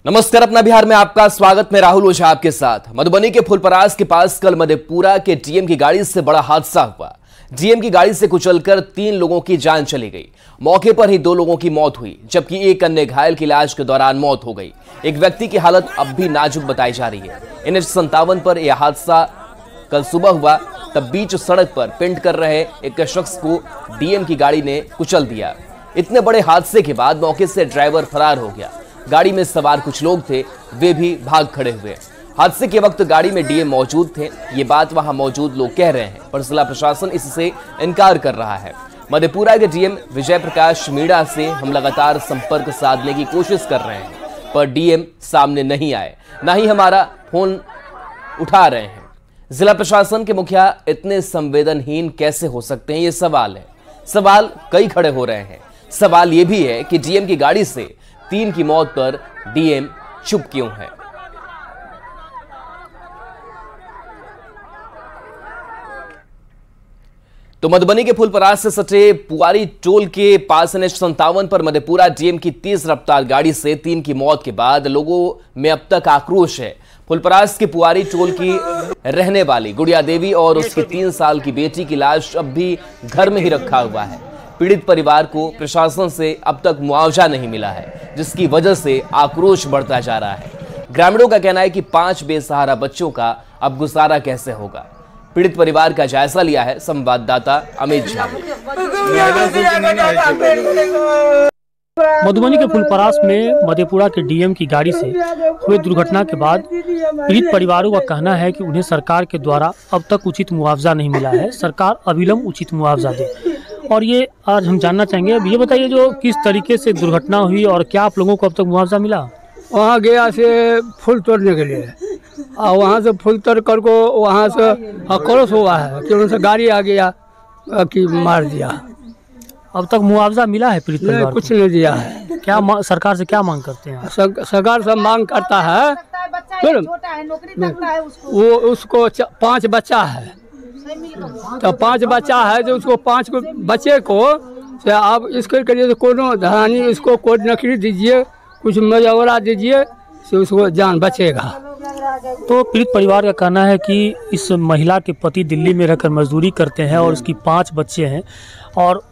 नमस्कार, अपना बिहार में आपका स्वागत। मैं राहुल ओझा आपके साथ। मधुबनी के फुलपरास के पास कल मधेपुरा के डीएम की गाड़ी से बड़ा हादसा हुआ। डीएम की गाड़ी से कुचलकर 3 लोगों की जान चली गई। मौके पर ही 2 लोगों की मौत हुई, जबकि एक अन्य घायल की इलाज के दौरान मौत हो गई। एक व्यक्ति की हालत अब भी नाजुक बताई जा रही है। NH57 पर यह हादसा कल सुबह हुआ। तब बीच सड़क पर पेंट कर रहे एक शख्स को डीएम की गाड़ी ने कुचल दिया। इतने बड़े हादसे के बाद मौके से ड्राइवर फरार हो गया। गाड़ी में सवार कुछ लोग थे, वे भी भाग खड़े हुए। हादसे के वक्त गाड़ी में डीएम मौजूद थे, ये बात वहां मौजूद लोग कह रहे हैं, पर जिला प्रशासन इससे इनकार कर रहा है। मधेपुरा के डीएम विजय प्रकाश मीणा से हम लगातार संपर्क साधने की कोशिश कर रहे हैं, पर डीएम सामने नहीं आए, ना ही हमारा फोन उठा रहे हैं। जिला प्रशासन के मुखिया इतने संवेदनहीन कैसे हो सकते हैं, ये सवाल है। सवाल कई खड़े हो रहे हैं। सवाल ये भी है कि डीएम की गाड़ी से 3 की मौत पर डीएम चुप क्यों है। तो मधुबनी के फुलपरास से सटे पुआरी टोल के पास NH57 पर मधेपुरा डीएम की तेज रफ्तार गाड़ी से 3 की मौत के बाद लोगों में अब तक आक्रोश है। फुलपरास के पुआरी टोल की रहने वाली गुड़िया देवी और उसकी 3 साल की बेटी की लाश अब भी घर में ही रखा हुआ है। पीड़ित परिवार को प्रशासन से अब तक मुआवजा नहीं मिला है, जिसकी वजह से आक्रोश बढ़ता जा रहा है। ग्रामीणों का कहना है कि 5 बेसहारा बच्चों का अब गुजारा कैसे होगा। पीड़ित परिवार का जायजा लिया है संवाददाता अमित झा ने। मधुबनी के फुलपरास में मधेपुरा के डीएम की गाड़ी से हुए दुर्घटना के बाद पीड़ित परिवारों का कहना है कि उन्हें सरकार के द्वारा अब तक उचित मुआवजा नहीं मिला है। सरकार अविलंब उचित मुआवजा दे। और ये आज हम जानना चाहेंगे, अब ये बताइए जो किस तरीके से दुर्घटना हुई और क्या आप लोगों को अब तक मुआवजा मिला? वहाँ गया से फूल तोड़ने के लिए और वहाँ से फूल तोड़ कर को वहाँ से क्रॉस हुआ है कि उनसे गाड़ी आ गया कि मार दिया। अब तक मुआवजा मिला है पीड़ित परिवार को? कुछ नहीं दिया है। क्या सरकार से क्या मांग करते हैं? सरकार से मांग करता है, वो उसको 5 बच्चा है, तो 5 बच्चा है जो उसको 5 बच्चे को आप इसके लिए कोनो धरानी इसको कोई नौकरी दीजिए, कुछ मजवरा दीजिए से उसको जान बचेगा। तो पीड़ित परिवार का कहना है कि इस महिला के पति दिल्ली में रहकर मजदूरी करते हैं और उसकी 5 बच्चे हैं और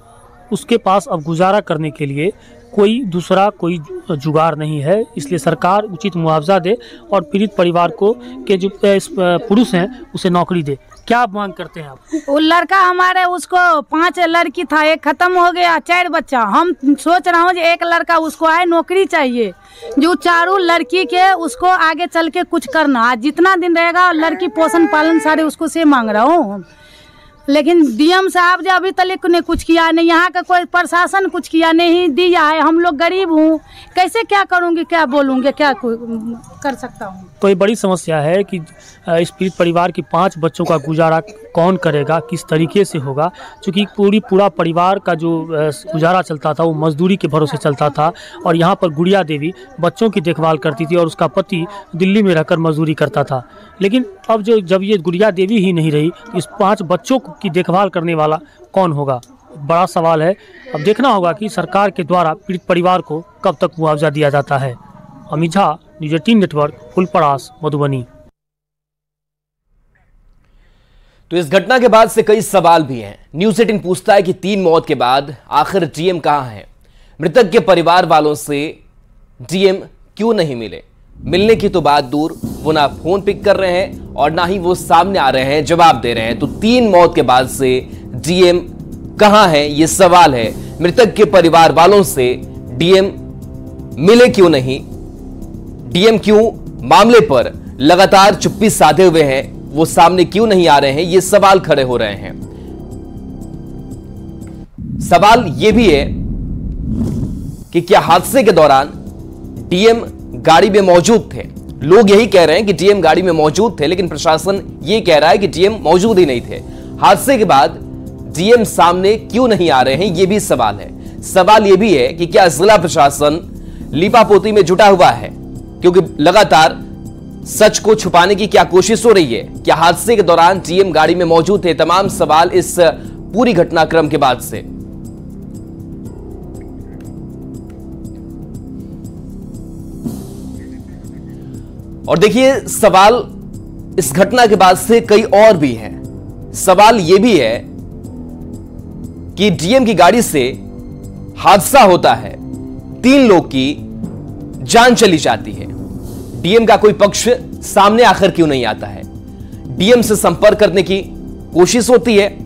उसके पास अब गुजारा करने के लिए कोई दूसरा कोई जुगाड़ नहीं है, इसलिए सरकार उचित मुआवजा दे और पीड़ित परिवार को के जो पुरुष हैं उसे नौकरी दे। क्या आप मांग करते हैं आप? वो लड़का हमारे उसको 5 लड़की था, एक खत्म हो गया, 4 बच्चा। हम सोच रहा हूँ एक लड़का उसको आए, नौकरी चाहिए, जो 4 लड़की के उसको आगे चल के कुछ करना, जितना दिन रहेगा लड़की पोषण पालन सारे उसको से मांग रहा हूँ। लेकिन डीएम साहब जो अभी तक ने कुछ किया नहीं, यहाँ का कोई प्रशासन कुछ किया नहीं दिया है। हम लोग गरीब हूँ, कैसे क्या करूँगी, क्या बोलूँगी, क्या कर सकता हूँ। तो ये बड़ी समस्या है कि इस पीड़ित परिवार की 5 बच्चों का गुजारा कौन करेगा, किस तरीके से होगा, क्योंकि पूरा परिवार का जो गुजारा चलता था वो मजदूरी के भरोसे चलता था। और यहाँ पर गुड़िया देवी बच्चों की देखभाल करती थी और उसका पति दिल्ली में रहकर मजदूरी करता था। लेकिन अब जब ये गुड़िया देवी ही नहीं रही, इस 5 बच्चों की देखभाल करने वाला कौन होगा? बड़ा सवाल है। अब देखना होगा कि सरकार के द्वारा पीड़ित परिवार को कब तक मुआवजा दिया जाता है। Amit Jha, news 18 network, Phulparas, Madhubani. तो इस घटना के बाद से कई सवाल भी हैं। न्यूज़ 18 पूछता है कि 3 मौत के बाद आखिर डीएम कहां है? मृतक के परिवार वालों से डीएम क्यों नहीं मिले? मिलने की तो बात दूर, वो ना फोन पिक कर रहे हैं और ना ही वो सामने आ रहे हैं, जवाब दे रहे हैं। तो 3 मौत के बाद से डीएम कहां है, ये सवाल है। मृतक के परिवार वालों से डीएम मिले क्यों नहीं? डीएम क्यों मामले पर लगातार चुप्पी साधे हुए हैं, वो सामने क्यों नहीं आ रहे हैं, ये सवाल खड़े हो रहे हैं। सवाल यह भी है कि क्या हादसे के दौरान डीएम गाड़ी में मौजूद थे? लोग यही कह रहे हैं कि डीएम गाड़ी में मौजूद थे, लेकिन प्रशासन यह कह रहा है कि डीएम मौजूद ही नहीं थे। हादसे के बाद डीएम सामने क्यों नहीं आ रहे हैं, यह भी सवाल है। सवाल यह भी है कि क्या जिला प्रशासन लीपापोती में जुटा हुआ है, क्योंकि लगातार सच को छुपाने की क्या कोशिश हो रही है? क्या हादसे के दौरान डीएम गाड़ी में मौजूद थे? तमाम सवाल इस पूरी घटनाक्रम के बाद से। और देखिए, सवाल इस घटना के बाद से कई और भी हैं। सवाल यह भी है कि डीएम की गाड़ी से हादसा होता है, 3 लोग की जान चली जाती है, डीएम का कोई पक्ष सामने आखिर क्यों नहीं आता है? डीएम से संपर्क करने की कोशिश होती है,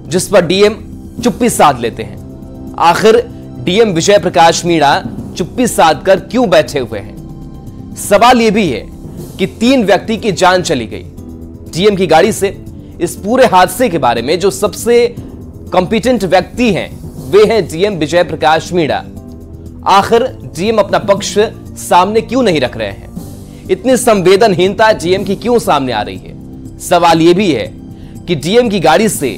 जिस पर डीएम चुप्पी साध लेते हैं। आखिर डीएम विजय प्रकाश मीणा चुप्पी साध कर क्यों बैठे हुए हैं? सवाल यह भी है कि 3 व्यक्ति की जान चली गई डीएम की गाड़ी से। इस पूरे हादसे के बारे में जो सबसे कॉम्पिटेंट व्यक्ति हैं वे हैं डीएम विजय प्रकाश मीणा। आखिर डीएम अपना पक्ष सामने क्यों नहीं रख रहे हैं? इतनी संवेदनहीनता डीएम की क्यों सामने आ रही है? सवाल यह भी है कि डीएम की गाड़ी से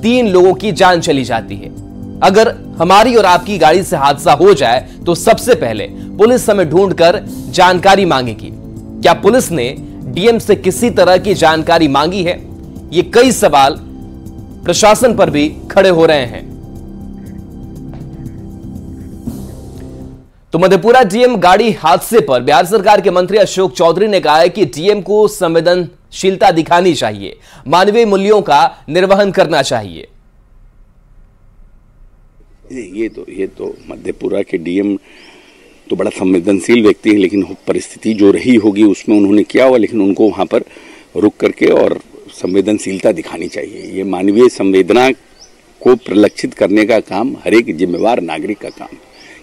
3 लोगों की जान चली जाती है। अगर हमारी और आपकी गाड़ी से हादसा हो जाए तो सबसे पहले पुलिस हमें ढूंढकर जानकारी मांगेगी। क्या पुलिस ने डीएम से किसी तरह की जानकारी मांगी है? ये कई सवाल प्रशासन पर भी खड़े हो रहे हैं। तो मधेपुरा डीएम गाड़ी हादसे पर बिहार सरकार के मंत्री अशोक चौधरी ने कहा है कि डीएम को संवेदनशीलता दिखानी चाहिए, मानवीय मूल्यों का निर्वहन करना चाहिए। ये तो मधेपुरा के डीएम तो बड़ा संवेदनशील व्यक्ति है, लेकिन परिस्थिति जो रही होगी उसमें उन्होंने किया हुआ, लेकिन उनको वहां पर रुक करके और संवेदनशीलता दिखानी चाहिए। ये मानवीय संवेदना को प्रलक्षित करने का काम हर एक जिम्मेवार नागरिक का काम है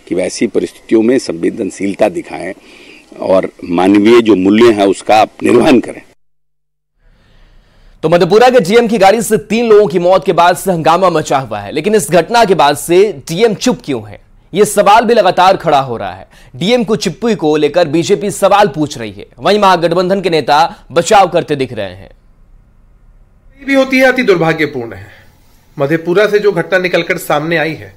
कि वैसी परिस्थितियों में संवेदनशीलता दिखाएं और मानवीय जो मूल्य है उसका निर्वहन करें। तो मधेपुरा के डीएम की गाड़ी से 3 लोगों की मौत के बाद से हंगामा मचा हुआ है, लेकिन इस घटना के बाद से डीएम चुप क्यों है? यह सवाल भी लगातार खड़ा हो रहा है। डीएम को चिप्पी को लेकर बीजेपी सवाल पूछ रही है, वहीं महागठबंधन के नेता बचाव करते दिख रहे हैं। भी होती है, अति दुर्भाग्यपूर्ण है। मधेपुरा से जो घटना निकलकर सामने आई है,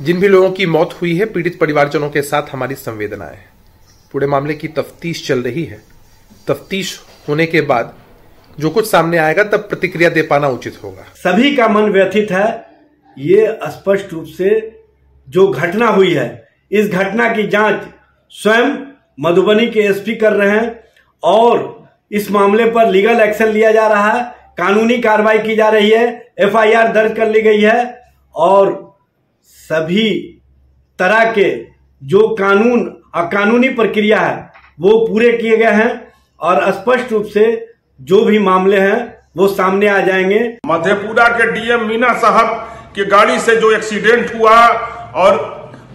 जिन भी लोगों की मौत हुई है, पीड़ित परिवारजनों के साथ हमारी संवेदनाएं हैं। पूरे मामले की तफ्तीश चल रही है। तफ्तीश होने के बाद जो कुछ सामने आएगा तब प्रतिक्रिया दे पाना उचित होगा। सभी का मन व्यथित है। ये स्पष्ट रूप से जो घटना हुई है, इस घटना की जांच स्वयं मधुबनी के एसपी कर रहे हैं और इस मामले पर लीगल एक्शन लिया जा रहा है, कानूनी कार्रवाई की जा रही है, एफआईआर दर्ज कर ली गई है और सभी तरह के जो कानूनी प्रक्रिया है वो पूरे किए गए हैं और स्पष्ट रूप से जो भी मामले हैं वो सामने आ जाएंगे। मधेपुरा के डीएम मीणा साहब की गाड़ी से जो एक्सीडेंट हुआ और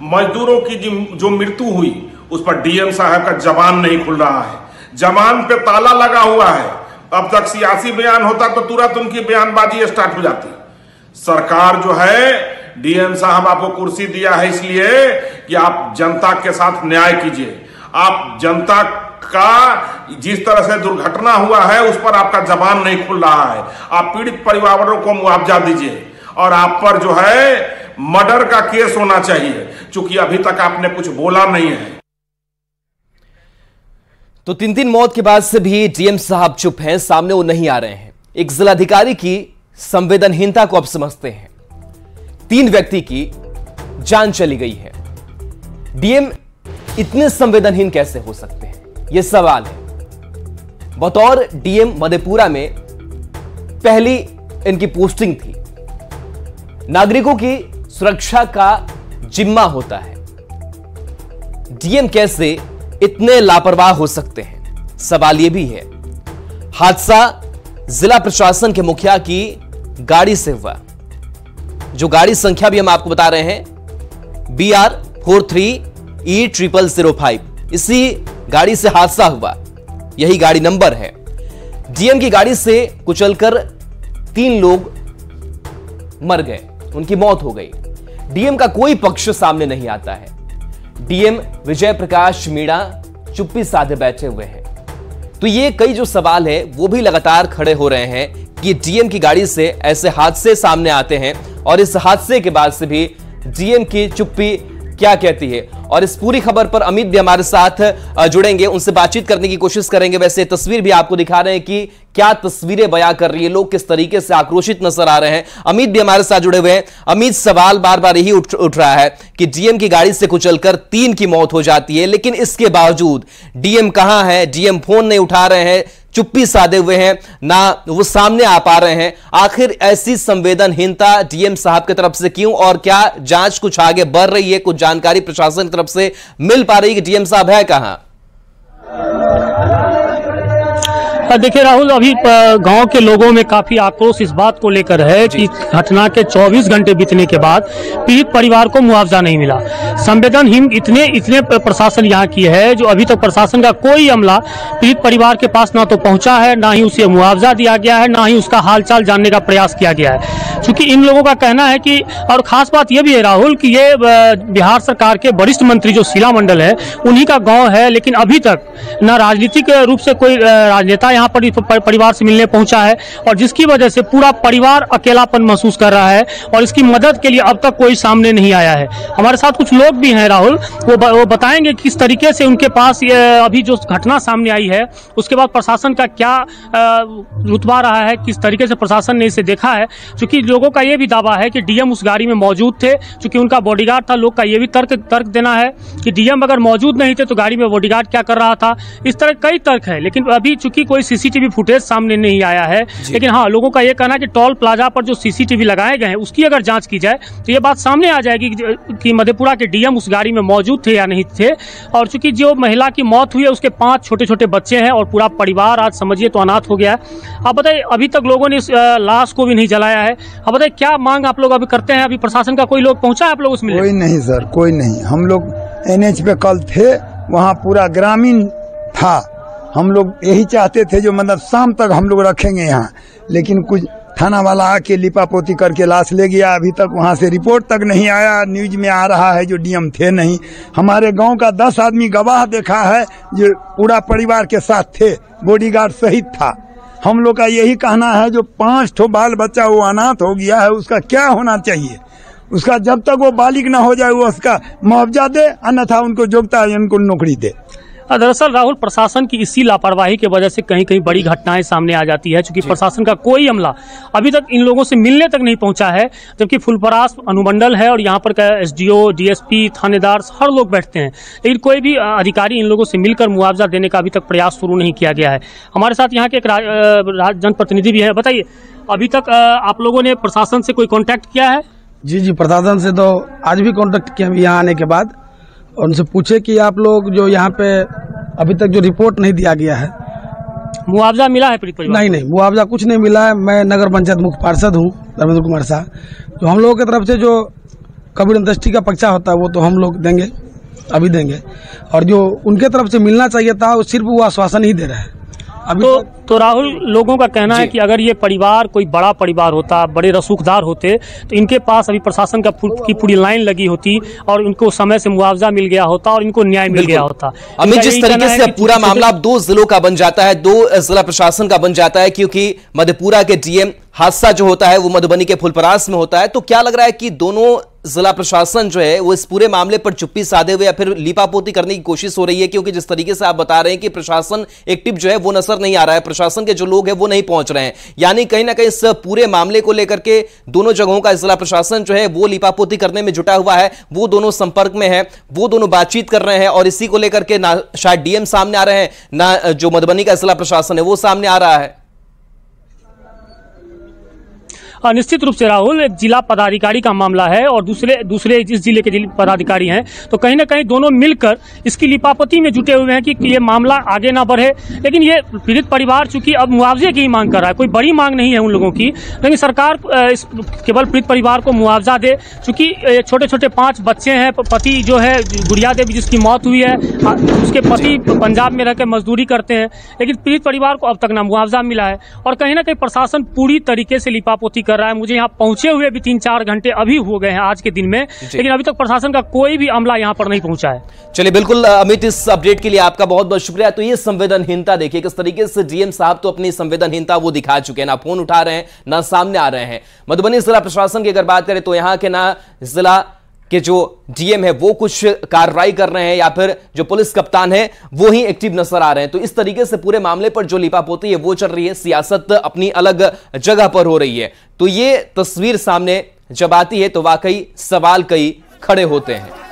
मजदूरों की जो मृत्यु हुई, उस पर डीएम साहब का जबान नहीं खुल रहा है, जबान पे ताला लगा हुआ है। अब तक सियासी बयान होता तो तुरंत उनकी बयानबाजी स्टार्ट हो जाती। सरकार जो है, डीएम साहब आपको कुर्सी दिया है इसलिए कि आप जनता के साथ न्याय कीजिए। आप जनता का जिस तरह से दुर्घटना हुआ है उस पर आपका जबान नहीं खुल रहा है। आप पीड़ित परिवारों को मुआवजा दीजिए और आप पर जो है मर्डर का केस होना चाहिए, क्योंकि अभी तक आपने कुछ बोला नहीं है। तो 3 मौत के बाद से भी डीएम साहब चुप हैं, सामने वो नहीं आ रहे हैं। एक जिलाधिकारी की संवेदनहीनता को अब समझते हैं। 3 व्यक्ति की जान चली गई है, डीएम इतने संवेदनहीन कैसे हो सकते हैं? यह सवाल है। बतौर डीएम मधेपुरा में पहली इनकी पोस्टिंग थी। नागरिकों की सुरक्षा का जिम्मा होता है। डीएम कैसे इतने लापरवाह हो सकते हैं? सवाल यह भी है। हादसा जिला प्रशासन के मुखिया की गाड़ी से हुआ, जो गाड़ी संख्या भी हम आपको बता रहे हैं, BR43E0005। इसी गाड़ी से हादसा हुआ, यही गाड़ी नंबर है। डीएम की गाड़ी से कुचलकर 3 लोग मर गए, उनकी मौत हो गई। डीएम का कोई पक्ष सामने नहीं आता है। डीएम विजय प्रकाश मीणा चुप्पी साधे बैठे हुए हैं। तो ये कई जो सवाल है वो भी लगातार खड़े हो रहे हैं कि डीएम की गाड़ी से ऐसे हादसे सामने आते हैं और इस हादसे के बाद से भी डीएम की चुप्पी क्या कहती है। और इस पूरी खबर पर अमित भी हमारे साथ जुड़ेंगे, उनसे बातचीत करने की कोशिश करेंगे। वैसे तस्वीर भी आपको दिखा रहे हैं कि क्या तस्वीरें बयां कर रही है, लोग किस तरीके से आक्रोशित नजर आ रहे हैं। अमित भी हमारे साथ जुड़े हुए हैं। अमित, सवाल बार बार यही उठ रहा है कि डीएम की गाड़ी से कुचलकर 3 की मौत हो जाती है, लेकिन इसके बावजूद डीएम कहां है? डीएम फोन नहीं उठा रहे हैं, चुप्पी साधे हुए हैं, ना वो सामने आ पा रहे हैं। आखिर ऐसी संवेदनहीनता डीएम साहब की तरफ से क्यों, और क्या जांच कुछ आगे बढ़ रही है? कुछ जानकारी प्रशासन की तरफ से मिल पा रही है कि डीएम साहब है कहां? देखिए राहुल, अभी गांव के लोगों में काफी आक्रोश इस बात को लेकर है कि घटना के 24 घंटे बीतने के बाद पीड़ित परिवार को मुआवजा नहीं मिला। संवेदनहीन इतने प्रशासन यहाँ की है जो अभी तक प्रशासन का कोई अमला पीड़ित परिवार के पास ना तो पहुंचा है, ना ही उसे मुआवजा दिया गया है, ना ही उसका हालचाल जानने का प्रयास किया गया है। चूंकि इन लोगों का कहना है कि, और खास बात यह भी है राहुल कि ये बिहार सरकार के वरिष्ठ मंत्री जो शीला मंडल है उन्हीं का गाँव है, लेकिन अभी तक न राजनीतिक रूप से कोई राजनेता यहाँ पर परिवार से मिलने पहुंचा है, और जिसकी वजह से पूरा परिवार अकेलापन महसूस कर रहा है, और इसकी मदद के लिए अब तक कोई सामने नहीं आया है। हमारे साथ कुछ लोग भी हैं राहुल, वो बताएंगे किस तरीके से उनके पास अभी जो घटना सामने आई है उसके बाद प्रशासन का क्या रुतबा रहा है, किस तरीके से प्रशासन ने इसे देखा है। चूंकि लोगों का यह भी दावा है कि डीएम उस गाड़ी में मौजूद थे, चूंकि उनका बॉडीगार्ड था। लोग का यह भी तर्क देना है कि डीएम अगर मौजूद नहीं थे तो गाड़ी में बॉडीगार्ड क्या कर रहा था। इस तरह कई तर्क है, लेकिन अभी चूंकि कोई सीसीटीवी फुटेज सामने नहीं आया है, लेकिन हाँ, लोगों का यह कहना है कि टोल प्लाजा पर जो सीसीटीवी लगाए गए हैं उसकी अगर जांच की जाए तो यह बात सामने आ जाएगी कि मधेपुरा के डीएम उस गाड़ी में मौजूद थे या नहीं थे। और चूंकि जो महिला की मौत हुई है उसके 5 छोटे छोटे बच्चे हैं और पूरा परिवार आज समझिए तो अनाथ हो गया है। आप बताइए, अभी तक लोगों ने इस लाश को भी नहीं जलाया है। आप बताइए क्या मांग आप लोग अभी करते हैं? अभी प्रशासन का कोई लोग पहुंचा है आप लोग उसमें? कोई नहीं सर, कोई नहीं। हम लोग NH पे कल थे, वहाँ पूरा ग्रामीण था। हम लोग यही चाहते थे जो मतलब शाम तक हम लोग रखेंगे यहाँ, लेकिन कुछ थाना वाला आके लिपापोती करके लाश ले गया। अभी तक वहाँ से रिपोर्ट तक नहीं आया। न्यूज में आ रहा है जो डीएम थे नहीं। हमारे गांव का 10 आदमी गवाह देखा है जो पूरा परिवार के साथ थे, बॉडीगार्ड सहित था। हम लोग का यही कहना है जो 5 ठो बाल बच्चा वो अनाथ हो गया है, उसका क्या होना चाहिए? उसका जब तक वो बालिग ना हो जाए वो उसका मुआवजा दे, अन्यथा उनको योग्यता है उनको नौकरी दे। दरअसल राहुल, प्रशासन की इसी लापरवाही की वजह से कहीं कहीं बड़ी घटनाएं सामने आ जाती है, क्योंकि प्रशासन का कोई अमला अभी तक इन लोगों से मिलने तक नहीं पहुंचा है। जबकि फुलपरास अनुमंडल है और यहाँ पर का SDO, DSP, थानेदार हर लोग बैठते हैं, लेकिन कोई भी अधिकारी इन लोगों से मिलकर मुआवजा देने का अभी तक प्रयास शुरू नहीं किया गया है। हमारे साथ यहाँ के एक जनप्रतिनिधि भी है। बताइए, अभी तक आप लोगों ने प्रशासन से कोई कॉन्टैक्ट किया है? जी, प्रशासन से तो आज भी कॉन्टैक्ट किया यहाँ आने के बाद, और उनसे पूछे कि आप लोग जो यहाँ पे अभी तक जो रिपोर्ट नहीं दिया गया है, मुआवजा मिला है पीड़ित परिवार? नहीं, मुआवजा कुछ नहीं मिला है। मैं नगर पंचायत मुख्य पार्षद हूँ धर्मेंद्र कुमार शाह। जो हम लोगों की तरफ से जो कबीर अंत्येष्टि का पर्चा होता है वो तो हम लोग देंगे, अभी देंगे, और जो उनके तरफ से मिलना चाहिए था वो सिर्फ वो आश्वासन ही दे रहे हैं अभी। तो राहुल, लोगों का कहना है कि अगर ये परिवार कोई बड़ा परिवार होता, बड़े रसूखदार होते, तो इनके पास अभी प्रशासन की पूरी लाइन लगी होती और इनको समय से मुआवजा मिल गया होता और इनको न्याय मिल गया होता। अमित, जिस तरीके से पूरा मामला अब 2 जिलों का बन जाता है, 2 जिला प्रशासन का बन जाता है, क्योंकि मधेपुरा के डीएम हादसा जो होता है वो मधुबनी के फुलपरास में होता है, तो क्या लग रहा है कि दोनों जिला प्रशासन जो है वो इस पूरे मामले पर चुप्पी साधे हुए या फिर लीपापोती करने की कोशिश हो रही है? क्योंकि जिस तरीके से आप बता रहे हैं कि प्रशासन एक्टिव जो है वो नजर नहीं आ रहा है, प्रशासन के जो लोग हैं वो नहीं पहुंच रहे हैं, यानी कहीं ना कहीं इस पूरे मामले को लेकर के दोनों जगहों का जिला प्रशासन जो है वो लीपापोती करने में जुटा हुआ है, वो दोनों संपर्क में है, वो दोनों बातचीत कर रहे हैं, और इसी को लेकर के ना शायद डीएम सामने आ रहे हैं, ना जो मधुबनी का जिला प्रशासन है वो सामने आ रहा है। निश्चित रूप से राहुल, एक जिला पदाधिकारी का मामला है और दूसरे इस जिले के पदाधिकारी हैं, तो कहीं ना कहीं दोनों मिलकर इसकी लिपापोती में जुटे हुए हैं कि ये मामला आगे ना बढ़े। लेकिन ये पीड़ित परिवार चूंकि अब मुआवजे की ही मांग कर रहा है, कोई बड़ी मांग नहीं है उन लोगों की, लेकिन सरकार केवल पीड़ित परिवार को मुआवजा दे। चूंकि छोटे छोटे 5 बच्चे हैं, पति जो है गुड़िया देवी जिसकी मौत हुई है, उसके पति पंजाब में रहकर मजदूरी करते हैं, लेकिन पीड़ित परिवार को अब तक ना मुआवजा मिला है। और कहीं ना कहीं प्रशासन पूरी तरीके से लिपापोती कर रहा है। मुझे यहाँ पहुंचे हुए भी 3-4 घंटे अभी हो गए हैं आज के दिन में, लेकिन अभी तक प्रशासन का कोई भी अमला यहाँ पर नहीं पहुंचा है। चलिए, बिल्कुल अमित, इस अपडेट के लिए आपका बहुत बहुत शुक्रिया। तो ये संवेदनहीनता देखिए किस तरीके से डीएम साहब तो अपनी संवेदनहीनता वो दिखा चुके हैं, ना फोन उठा रहे हैं, ना सामने आ रहे हैं। मधुबनी जिला प्रशासन की अगर बात करें तो यहाँ के ना जिला कि जो डीएम है वो कुछ कार्रवाई कर रहे हैं या फिर जो पुलिस कप्तान है वो ही एक्टिव नजर आ रहे हैं। तो इस तरीके से पूरे मामले पर जो लीपापोती है वो चल रही है, सियासत अपनी अलग जगह पर हो रही है। तो ये तस्वीर सामने जब आती है तो वाकई सवाल कई खड़े होते हैं।